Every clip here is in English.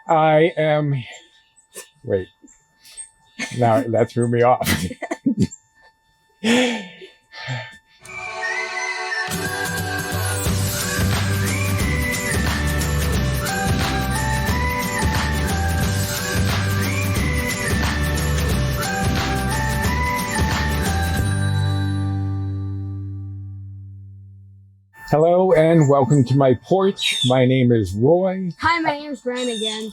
I am. Wait. Now that threw me off. Hello and welcome to my porch. My name is Roy. Hi, my name is Bryan again.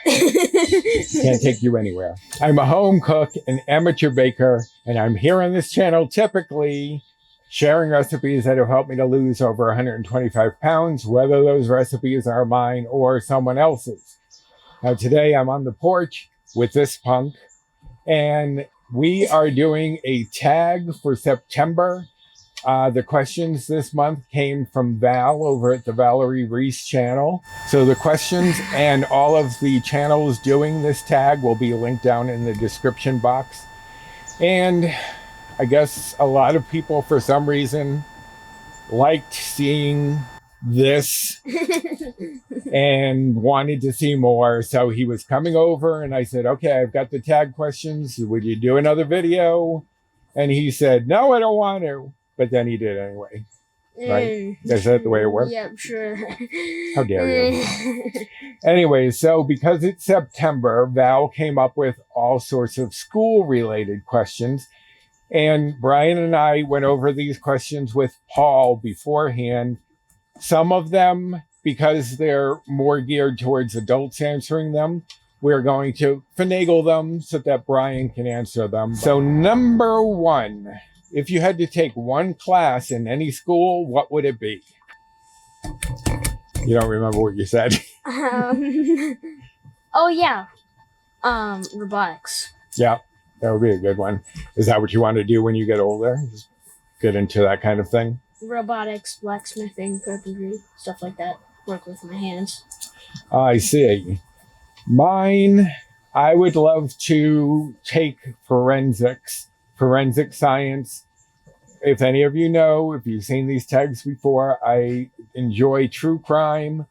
Can't take you anywhere. I'm a home cook, an amateur baker, and I'm here on this channel typically sharing recipes that have helped me to lose over 125 pounds, whether those recipes are mine or someone else's. Now today I'm on the porch with this punk, and we are doing a tag for September. The questions this month came from Val over at the Valerie Reese channel. So the questions and all of the channels doing this tag will be linked down in the description box. And I guess a lot of people, for some reason, liked seeing this and wanted to see more. So he was coming over and I said, okay, I've got the tag questions. Would you do another video? And he said, no, I don't want to. But then he did anyway, right? Is that the way it works? Yeah, sure. How dare you? Anyway, so because it's September, Val came up with all sorts of school-related questions. And Bryan and I went over these questions with Paul beforehand. Some of them, because they're more geared towards adults answering them, we're going to finagle them so that Bryan can answer them. So number one. If you had to take one class in any school, what would it be? You don't remember what you said? Oh, yeah. Robotics. Yeah, that would be a good one. Is that what you want to do when you get older? Just get into that kind of thing? Robotics, blacksmithing, carpentry, stuff like that. Work with my hands. I see. Mine, I would love to take forensic science. If any of you know, if you've seen these tags before, I enjoy true crime.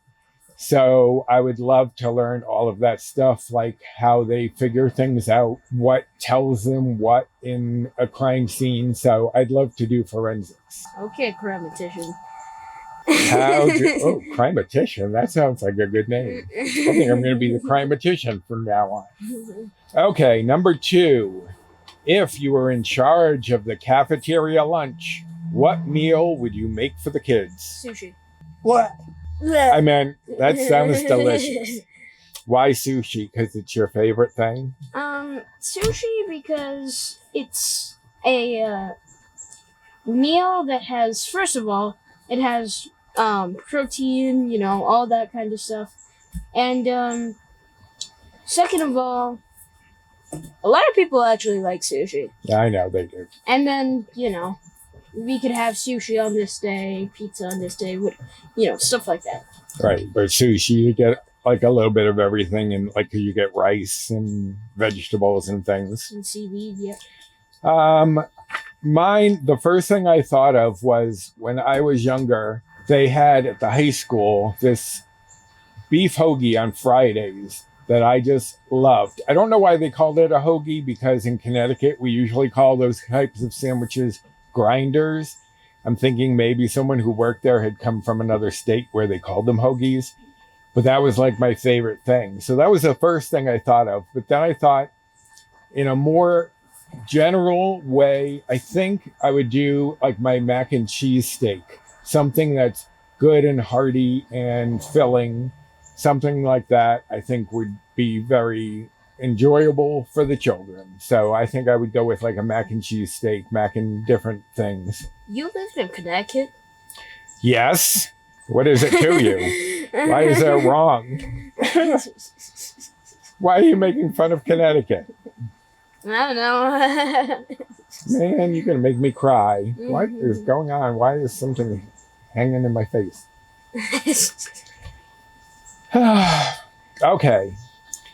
So I would love to learn all of that stuff, like how they figure things out, what tells them what in a crime scene. So I'd love to do forensics. Okay, crimetician. Crimetician? That sounds like a good name. I think I'm going to be the crimetician from now on. Okay, number two. If you were in charge of the cafeteria lunch, what meal would you make for the kids? Sushi. What? I mean, that sounds delicious. Why sushi? Because it's your favorite thing? Sushi because it's a meal that has, first of all, it has protein, you know, all that kind of stuff. And second of all, a lot of people actually like sushi. I know they do. And then, you know, we could have sushi on this day, pizza on this day, you know, stuff like that. Right, but sushi, you get like a little bit of everything, and like you get rice and vegetables and things. And seaweed, yeah. Mine, the first thing I thought of was when I was younger, they had at the high school this beef hoagie on Fridays that I just loved. I don't know why they called it a hoagie, because in Connecticut, we usually call those types of sandwiches grinders. I'm thinking maybe someone who worked there had come from another state where they called them hoagies, but that was like my favorite thing. So that was the first thing I thought of. But then I thought, in a more general way, I think I would do like my mac and cheese steak, something that's good and hearty and filling. Something like that, I think, would be very enjoyable for the children. So I think I would go with like a mac and cheese steak, mac and different things. You lived in Connecticut? Yes. What is it to you? Why is that wrong? Why are you making fun of Connecticut? I don't know. Man, you're going to make me cry. What is going on? Why is something hanging in my face? Okay,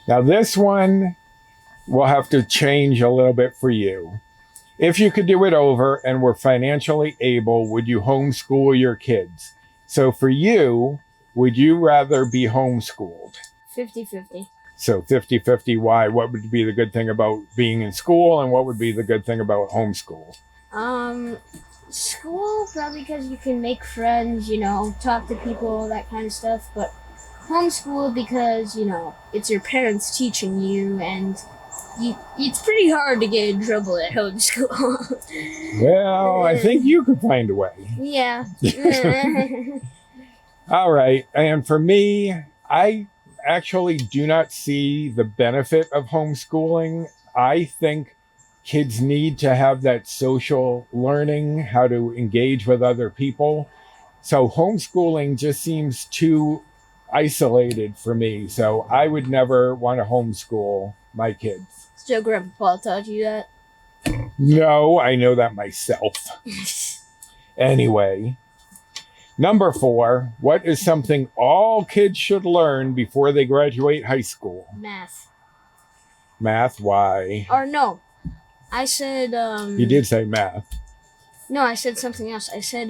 now this one will have to change a little bit for you. If you could do it over and were financially able, would you homeschool your kids? So for you, would you rather be homeschooled 50-50. So 50-50, why? What would be the good thing about being in school, and what would be the good thing about homeschool? School, probably because you can make friends, talk to people, that kind of stuff. But homeschool, because, it's your parents teaching you, and it's pretty hard to get in trouble at homeschool. Well, I think you could find a way. Yeah. All right. And for me, I actually do not see the benefit of homeschooling. I think kids need to have that social learning, how to engage with other people. So homeschooling just seems too isolated for me. So I would never want to homeschool my kids. So Grandpa Paul taught you that? No, I know that myself. Anyway, number 4, what is something all kids should learn before they graduate high school? Math. Math, why? Or no. I said, You did say math. No, I said something else. I said,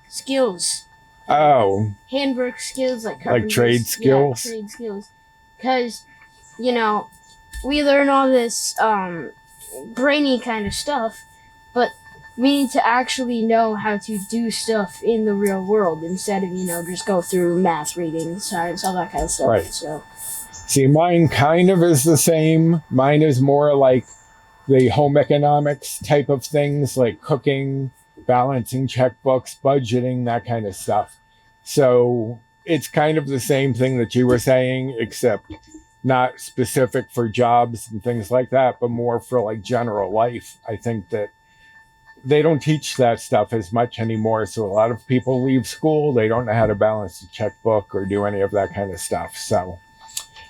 skills. Oh. Handwork skills, like trade skills? Yeah, trade skills. Because, we learn all this, brainy kind of stuff, but we need to actually know how to do stuff in the real world instead of, just go through math, reading, science, all that kind of stuff. Right. So. See, mine kind of is the same. Mine is more like the home economics type of things, like cooking, balancing checkbooks, budgeting, that kind of stuff. So it's kind of the same thing that you were saying, except not specific for jobs and things like that, but more for like general life. I think that they don't teach that stuff as much anymore. So a lot of people leave school, they don't know how to balance a checkbook or do any of that kind of stuff. So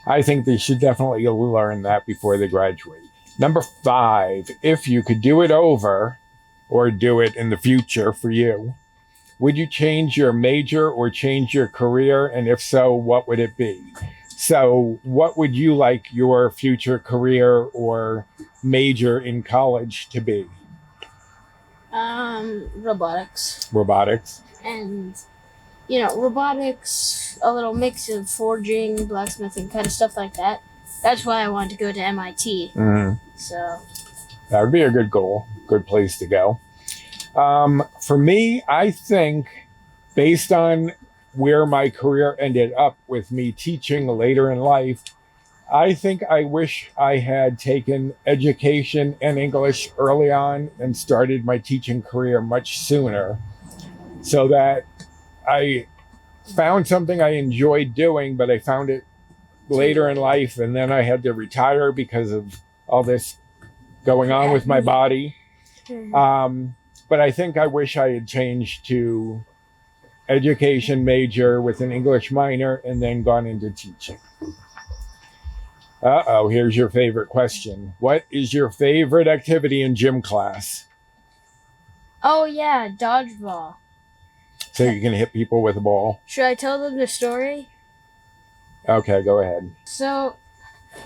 I think they should definitely learn that before they graduate. Number 5, if you could do it over or do it in the future for you, would you change your major or change your career? And if so, what would it be? So what would you like your future career or major in college to be? Robotics. Robotics. And, robotics, a little mix of forging, blacksmithing, kind of stuff like that. That's why I wanted to go to MIT. Mm-hmm. So that would be a good goal, good place to go. For me, I think based on where my career ended up with me teaching later in life, I think I wish I had taken education and English early on and started my teaching career much sooner, so that I found something I enjoyed doing, but I found it later in life, and then I had to retire because of all this going on with my body. But I think I wish I had changed to education major with an English minor and then gone into teaching. Here's your favorite question. What is your favorite activity in gym class? Oh yeah, dodgeball. So you can hit people with a ball? Should I tell them the story? Okay, go ahead. So,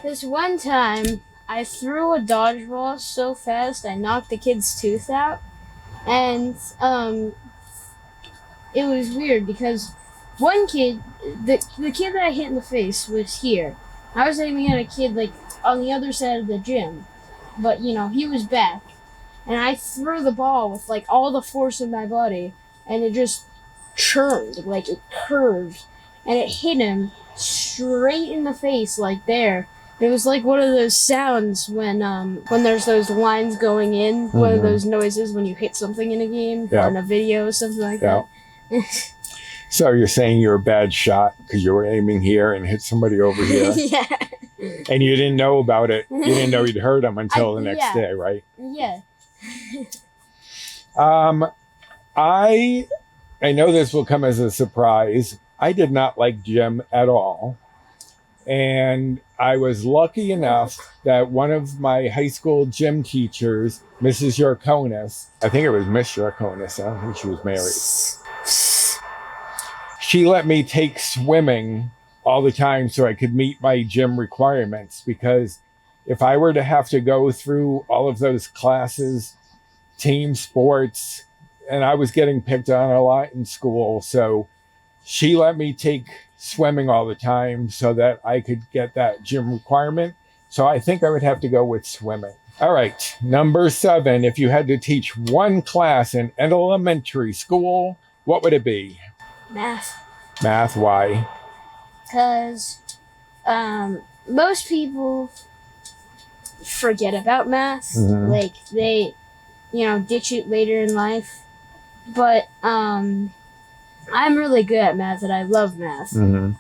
this one time, I threw a dodgeball so fast I knocked the kid's tooth out. And, it was weird because one kid, the kid that I hit in the face was here. I was aiming at a kid, on the other side of the gym. But, he was back. And I threw the ball with, all the force in my body. And it just churned, it curved. And it hit him straight in the face, there. It was like one of those sounds when there's those lines going in, mm-hmm. One of those noises when you hit something in a game, or in a video, or something like that. So you're saying you're a bad shot because you were aiming here and hit somebody over here? Yeah. And you didn't know about it. You didn't know you'd hurt them until the next day, right? Yeah. I know this will come as a surprise. I did not like gym at all. And I was lucky enough that one of my high school gym teachers, Mrs. Yarkonis, I think it was Miss Yarkonis, I don't think she was married. She let me take swimming all the time so I could meet my gym requirements, because if I were to have to go through all of those classes, team sports, and I was getting picked on a lot in school, so she let me take swimming all the time so that I could get that gym requirement. So I think I would have to go with swimming. All right, number 7. If you had to teach one class in elementary school, what would it be? Math. Math, why? Because most people forget about math. Like, they, ditch it later in life. But I'm really good at math and I love math.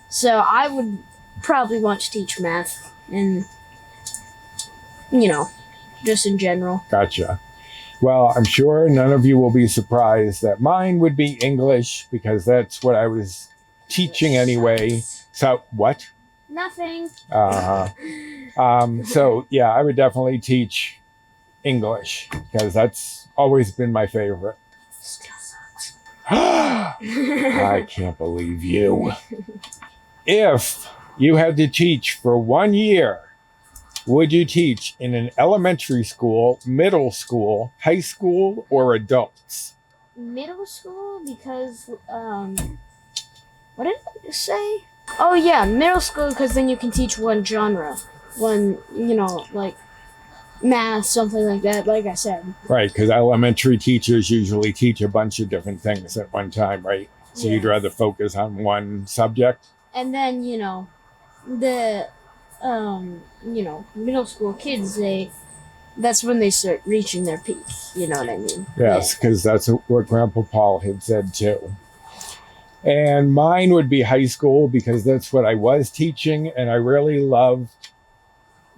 So I would probably want to teach math and, just in general. Gotcha. Well, I'm sure none of you will be surprised that mine would be English because that's what I was teaching anyway. So, what? Nothing. So, yeah, I would definitely teach English because that's always been my favorite. Still sucks. I can't believe you. If you had to teach for 1 year, would you teach in an elementary school, middle school, high school, or adults? Middle school, because, what did I just say? Oh, yeah, middle school, because then you can teach one genre. One, like math, something like that, like I said. Right, because elementary teachers usually teach a bunch of different things at one time, right? So Yeah. you'd rather focus on one subject? And then, the, middle school kids, that's when they start reaching their peak. You know what I mean? Yes, because that's what Grandpa Paul had said too. And mine would be high school because that's what I was teaching. And I really loved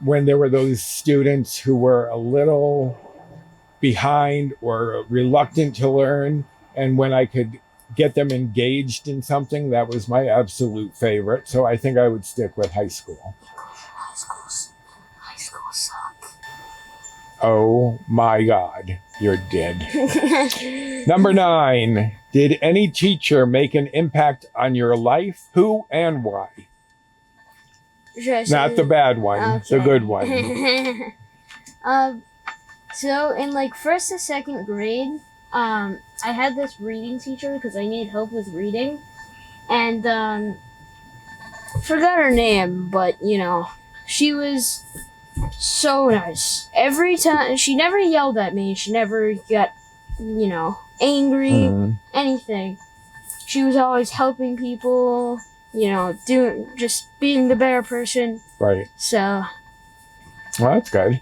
when there were those students who were a little behind or reluctant to learn. And when I could get them engaged in something, that was my absolute favorite. So I think I would stick with high school. High school sucks. Oh my God, you're dead. Number 9, did any teacher make an impact on your life? Who and why? Not the bad one, the good one. So in like 1st to 2nd grade, I had this reading teacher because I needed help with reading, and forgot her name, but she was so nice. Every time, she never yelled at me. She never got, angry, anything. She was always helping people, just being the better person. Right. So. Well, that's good.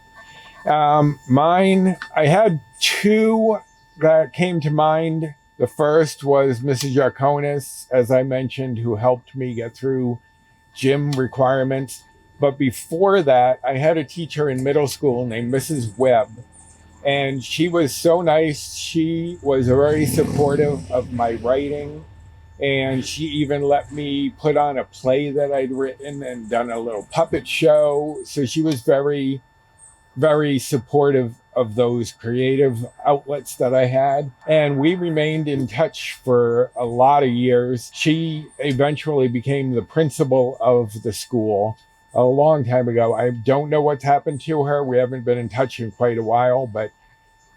Mine, I had 2 that came to mind. The first was Mrs. Yarkonis, as I mentioned, who helped me get through gym requirements. But before that, I had a teacher in middle school named Mrs. Webb, and she was so nice. She was very supportive of my writing, and she even let me put on a play that I'd written and done a little puppet show. So she was very, very supportive of those creative outlets that I had. And we remained in touch for a lot of years. She eventually became the principal of the school a long time ago. I don't know what's happened to her. We haven't been in touch in quite a while, but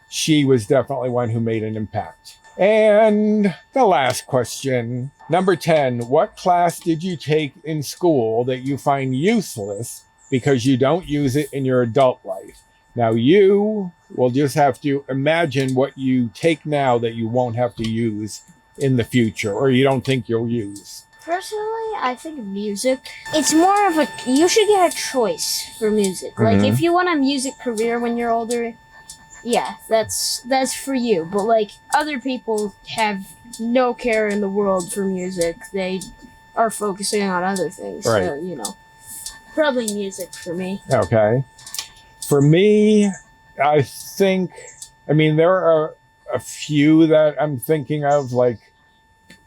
she was definitely one who made an impact. And the last question, number 10, what class did you take in school that you find useless because you don't use it in your adult life? Now you will just have to imagine what you take now that you won't have to use in the future, or you don't think you'll use. Personally, I think music. It's more of you should get a choice for music. Like, if you want a music career when you're older, yeah, that's for you. But, like, other people have no care in the world for music. They are focusing on other things. Right. So, probably music for me. Okay. For me, I think, there are a few that I'm thinking of, like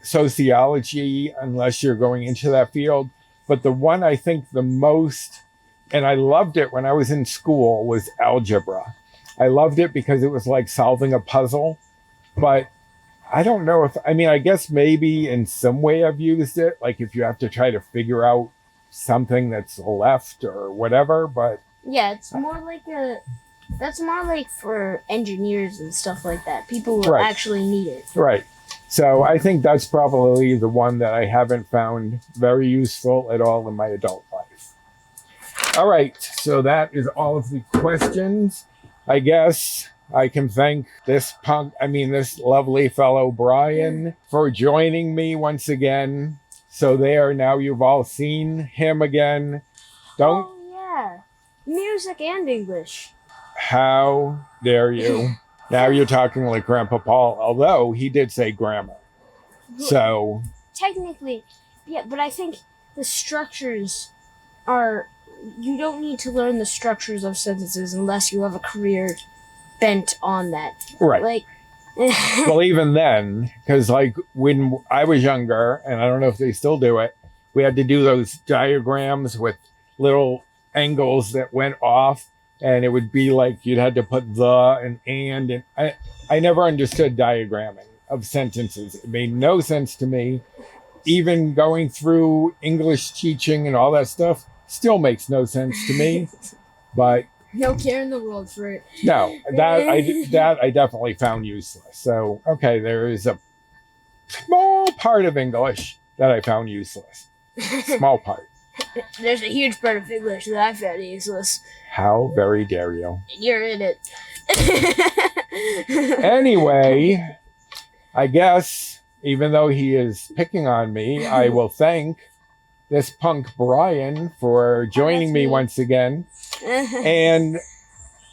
sociology, unless you're going into that field. But the one I think the most, and I loved it when I was in school, was algebra. I loved it because it was like solving a puzzle. But I don't know if, I guess maybe in some way I've used it, like if you have to try to figure out something that's left or whatever, but. Yeah, it's more like that's more like for engineers and stuff like that. People will actually need it. Right. So I think that's probably the one that I haven't found very useful at all in my adult life. All right, so that is all of the questions. I guess I can thank this lovely fellow Bryan for joining me once again. So there, now you've all seen him again. Oh, yeah. Music and English. How dare you? Now you're talking like Grandpa Paul, although he did say grammar. So technically, yeah, but I think the structures are, you don't need to learn the structures of sentences unless you have a career bent on that. right. Like, Well, even then, because like when I was younger, and I don't know if they still do it, we had to do those diagrams with little angles that went off, and it would be like you'd had to put the and I never understood diagramming of sentences. It made no sense to me. Even going through English teaching and all that stuff still makes no sense to me. But no care in the world for it. no, that I definitely found useless. So okay, there is a small part of English that I found useless. Small part. There's a huge part of English that I found useless. How very dare you? You're in it. Anyway, I guess even though he is picking on me, I will thank this punk Bryan for joining me once again. And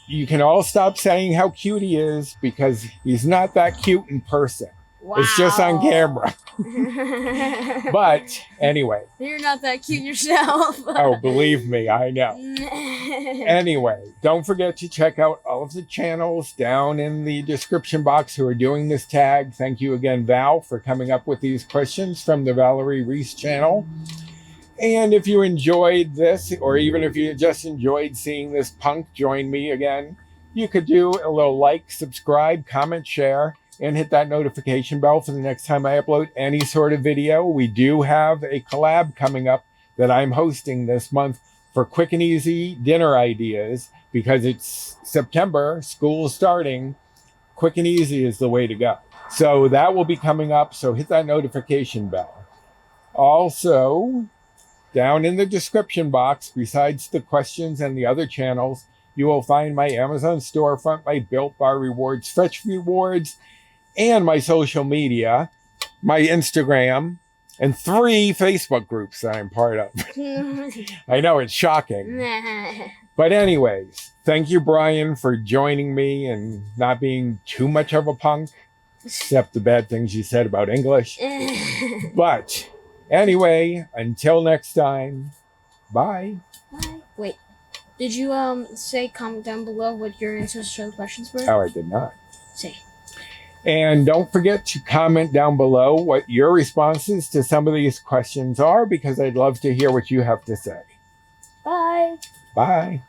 you can all stop saying how cute he is, because he's not that cute in person. Wow. It's just on camera. But anyway. You're not that cute yourself. Oh, believe me, I know. Anyway, don't forget to check out all of the channels down in the description box who are doing this tag. Thank you again, Val, for coming up with these questions from the Valerie Reese channel. And if you enjoyed this, or even if you just enjoyed seeing this punk join me again, you could do a little like, subscribe, comment, share, and hit that notification bell for the next time I upload any sort of video. We do have a collab coming up that I'm hosting this month for quick and easy dinner ideas, because it's September, school's starting. Quick and easy is the way to go. So that will be coming up, so hit that notification bell. Also, down in the description box, besides the questions and the other channels, you will find my Amazon storefront, my Built Bar rewards, Fetch rewards, and my social media, my Instagram, and 3 Facebook groups that I'm part of. I know, it's shocking. But anyways, thank you, Bryan, for joining me and not being too much of a punk, except the bad things you said about English. But anyway, until next time, bye. Bye. Wait, did you say comment down below what your answers to the questions were? Oh, I did not. Say. And don't forget to comment down below what your responses to some of these questions are, because I'd love to hear what you have to say. Bye. Bye.